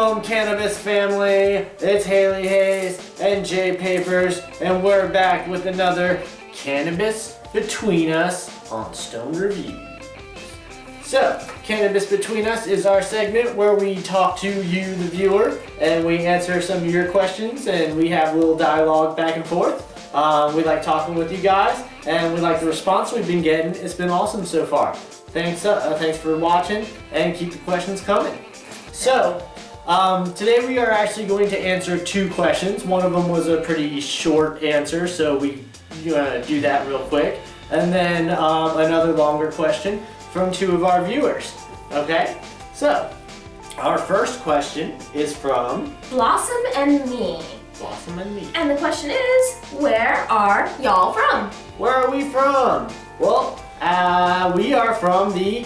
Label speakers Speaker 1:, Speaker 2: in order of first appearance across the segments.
Speaker 1: Shalom Cannabis family, it's Haley Hayes and Jay Papers, and we're back with another Cannabis Between Us on Stone Reviews. So, Cannabis Between Us is our segment where we talk to you, the viewer, and we answer some of your questions, and we have a little dialogue back and forth. We like talking with you guys, and we like the response we've been getting. It's been awesome so far. Thanks for watching, and keep the questions coming. So, today we are actually going to answer two questions. One of them was a pretty short answer, so we do that real quick. And then another longer question from two of our viewers. Okay? So, our first question is from
Speaker 2: Blossom and Me.
Speaker 1: Blossom and Me.
Speaker 2: And the question is, where are y'all from?
Speaker 1: Where are we from? Well, we are from the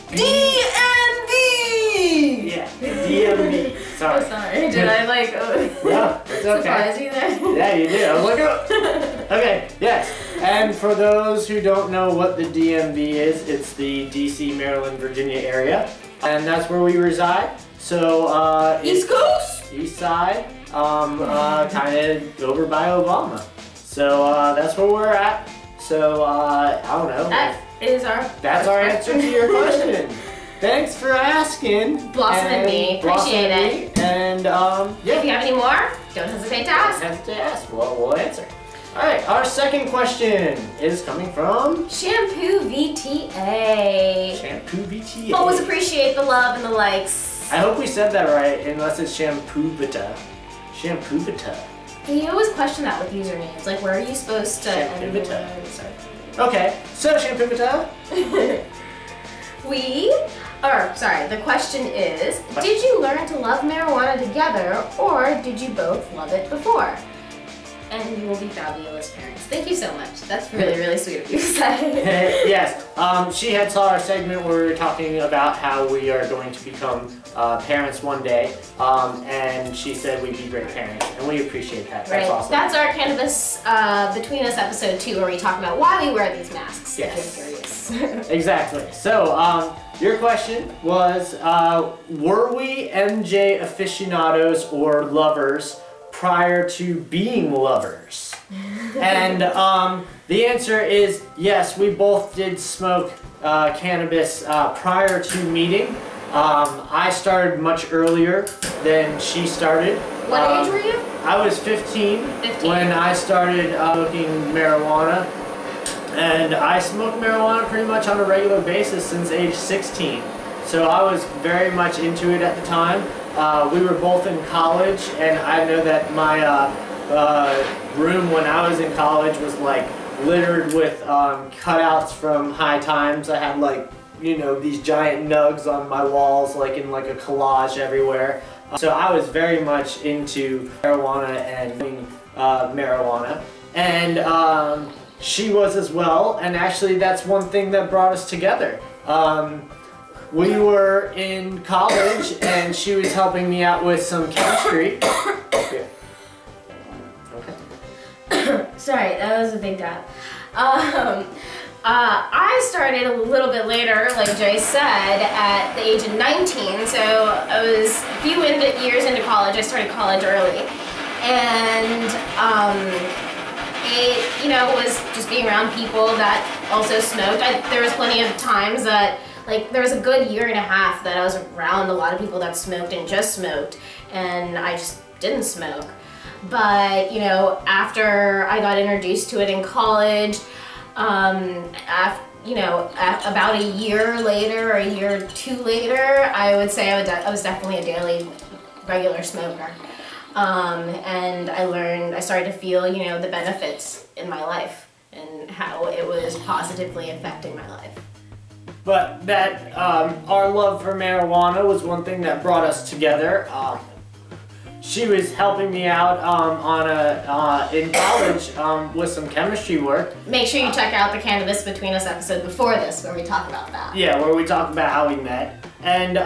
Speaker 2: DMV!
Speaker 1: Yeah, the DMV. Sorry.
Speaker 2: Oh, sorry. Did I
Speaker 1: No, it's okay.
Speaker 2: surprise you there?
Speaker 1: Yeah, you did. I was like, oh. Okay, yes. And for those who don't know what the DMV is, it's the DC, Maryland, Virginia area. And that's where we reside. So,
Speaker 2: East Coast?
Speaker 1: East side, kind of over by Obama. So, that's where we're at. So, I don't know.
Speaker 2: That's
Speaker 1: our answer to your question. Thanks for asking.
Speaker 2: Blossom and Me. Appreciate it.
Speaker 1: And, yeah.
Speaker 2: If you have any more, don't hesitate to ask.
Speaker 1: Don't hesitate to ask. We'll answer. Alright, our second question is coming from
Speaker 2: Shampoo VTA.
Speaker 1: Shampoo VTA.
Speaker 2: Always appreciate the love and the likes.
Speaker 1: I hope we said that right, unless it's Shampoo Vita. Shampoo Vita.
Speaker 2: You always question that with usernames. Like, where are you supposed to
Speaker 1: Shampoo
Speaker 2: end
Speaker 1: Vita.
Speaker 2: the word?
Speaker 1: Okay, so Shampoo Vita.
Speaker 2: The question is, did you learn to love marijuana together, or did you both love it before? And you will be fabulous parents. Thank you so much. That's really, really sweet of you to say.
Speaker 1: Yes, she had saw our segment where we were talking about how we are going to become parents one day, and she said we'd be great parents, and we appreciate that. That's awesome.
Speaker 2: That's our Cannabis Between Us episode 2, where we talk about why we wear these masks.
Speaker 1: Yes.
Speaker 2: If you're curious.
Speaker 1: Exactly. So, your question was, were we MJ aficionados or lovers prior to being lovers? And the answer is yes, we both did smoke cannabis prior to meeting. I started much earlier than she started.
Speaker 2: What age were you?
Speaker 1: I was 15 when I started smoking marijuana. And I smoked marijuana pretty much on a regular basis since age 16. So I was very much into it at the time. We were both in college, and I know that my room when I was in college was like littered with cutouts from High Times. I had like, these giant nugs on my walls, like in like a collage everywhere. So I was very much into marijuana and marijuana. And she was as well, and actually that's one thing that brought us together. We were in college, and she was helping me out with some chemistry. Okay.
Speaker 2: Sorry, that was a big gap. I started a little bit later, like Jay said, at the age of 19, so I was a few years into college. I started college early, and it was just being around people that also smoked. There was plenty of times that, there was a good year and a half that I was around a lot of people that smoked and just smoked, and I just didn't smoke. But, after I got introduced to it in college, about a year later or a year or two later, I would say I was definitely a daily regular smoker. And I started to feel, the benefits in my life and how it was positively affecting my life.
Speaker 1: But that, our love for marijuana was one thing that brought us together. She was helping me out in college with some chemistry work.
Speaker 2: Make sure you check out the Cannabis Between Us episode before this, where we talk about that.
Speaker 1: Yeah, where we talk about how we met. And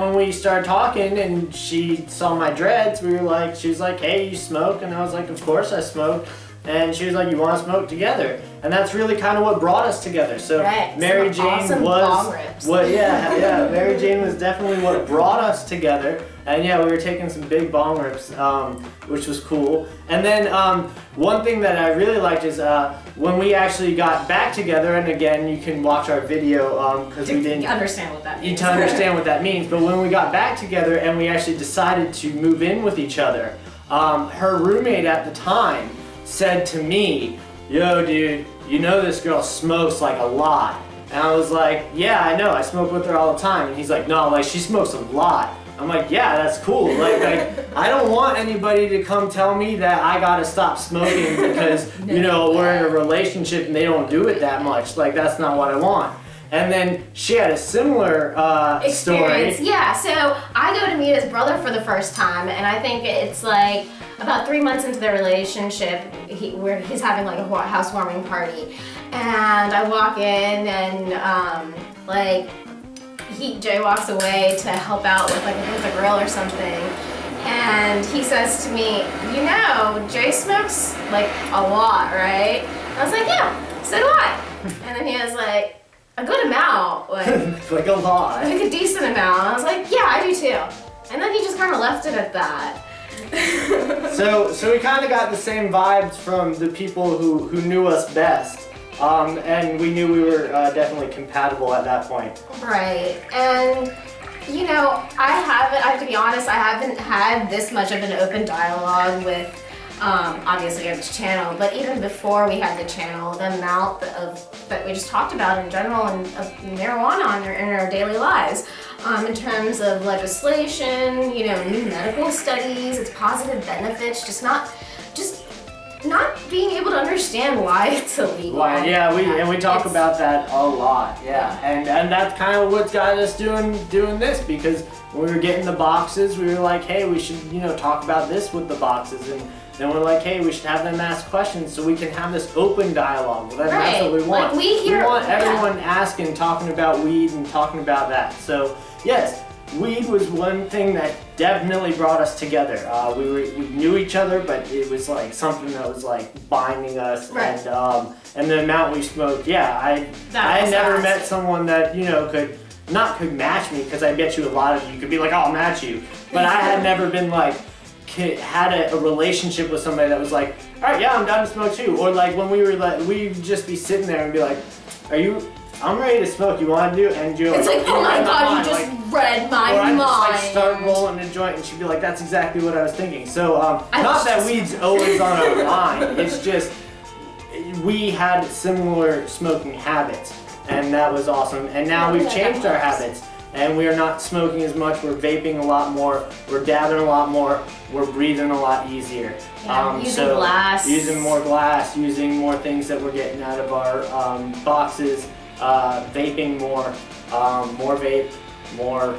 Speaker 1: when we started talking and she saw my dreads, she was like, hey, you smoke? And I was like, of course I smoke. and she was like, you want to smoke together? And that's really kind of what brought us together. So
Speaker 2: right.
Speaker 1: Mary Jane
Speaker 2: awesome
Speaker 1: was what, yeah, Mary Jane was definitely what brought us together. And yeah, we were taking some big bong rips, which was cool. And then one thing that I really liked is when we actually got back together, and again, you can watch our video because we didn't
Speaker 2: understand what that means.
Speaker 1: To understand what that means. But when we got back together and we actually decided to move in with each other, her roommate at the time said to me, yo dude, you know this girl smokes like a lot. And I was like, yeah, I know, I smoke with her all the time. And he's like, no, like she smokes a lot. I'm like, yeah, that's cool. Like I don't want anybody to come tell me that I gotta stop smoking because, you know, we're in a relationship and they don't do it that much. Like, that's not what I want. And then she had a similar
Speaker 2: experience.
Speaker 1: story.
Speaker 2: Yeah, so I go to meet his brother for the first time, and I think it's like about 3 months into their relationship, where he's having like a housewarming party. And I walk in and Jay walks away to help out with like with a grill or something, and he says to me, you know, Jay smokes like a lot, right? I was like, yeah, so do I. And then he was like, a good amount, like
Speaker 1: like a lot.
Speaker 2: Like a decent amount. I was like, yeah, I do too. And then he just kind of left it at that.
Speaker 1: So we kind of got the same vibes from the people who knew us best. And we knew we were definitely compatible at that point.
Speaker 2: Right, and you know, I have to be honest, I haven't had this much of an open dialogue with, obviously on this channel, but even before we had the channel, the amount that we just talked about in general and of marijuana in our daily lives, in terms of legislation, you know, new medical studies, its positive benefits, just not being able to understand why it's illegal.
Speaker 1: Why? Yeah, we talk about that a lot. Yeah, and that's kind of what's got us doing this, because when we were getting the boxes, we were like, hey, we should, you know, talk about this with the boxes, and then we're like, hey, we should have them ask questions so we can have this open dialogue. Well, that's what we want.
Speaker 2: Like we
Speaker 1: want everyone asking, talking about weed and talking about that. So yes, weed was one thing that definitely brought us together. We knew each other, but it was like something that was like binding us,
Speaker 2: right.
Speaker 1: And the amount we smoked. Yeah, I had never met someone that, you know, could match me, because I bet you a lot of you could be like, oh, I'll match you, but I had never been like had a relationship with somebody that was like, all right, yeah, I'm down to smoke too. Or like when we were like, we'd just be sitting there and be like, I'm ready to smoke, you want to do it? And Joe,
Speaker 2: it's like, oh my god, you just read my mind.
Speaker 1: Or I'd just like start rolling a joint and she'd be like, that's exactly what I was thinking. So not that weed's always on our mind, it's just we had similar smoking habits, and that was awesome. And now we've changed our habits, and we are not smoking as much, we're vaping a lot more, we're dabbing a lot more, we're breathing a more easier.
Speaker 2: Yeah, using glass.
Speaker 1: Using more glass, using more things that we're getting out of our boxes, vaping more, more vape, more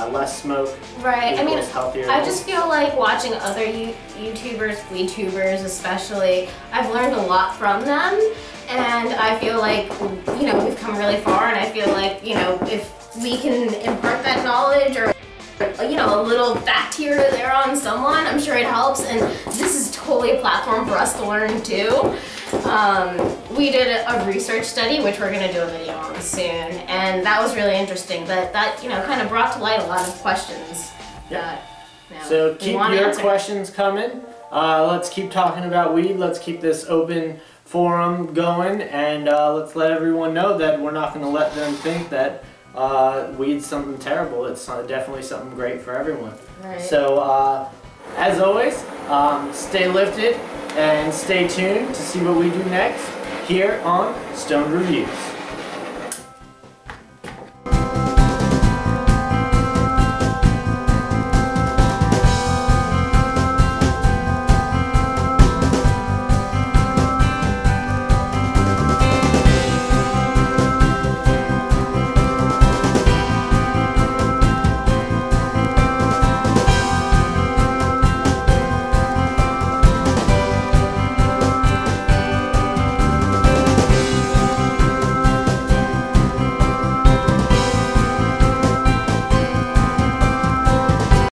Speaker 1: less smoke.
Speaker 2: Right, I mean,
Speaker 1: healthier.
Speaker 2: I just feel like watching other YouTubers, weedtubers especially, I've learned a lot from them, and I feel like, you know, we've come really far, and I feel like, you know, if we can impart that knowledge, or you know, a little fact here or there on someone, I'm sure it helps, and this is totally a platform for us to learn too. We did a research study, which we're going to do a video on soon, and that was really interesting, but that, you know, kind of brought to light a lot of questions that, you know,
Speaker 1: so keep your questions coming. Let's keep talking about weed. Let's keep this open forum going, and let's let everyone know that we're not going to let them think that weed's something terrible. It's definitely something great for everyone.
Speaker 2: Right.
Speaker 1: So as always, stay lifted and stay tuned to see what we do next here on Stone Reviews.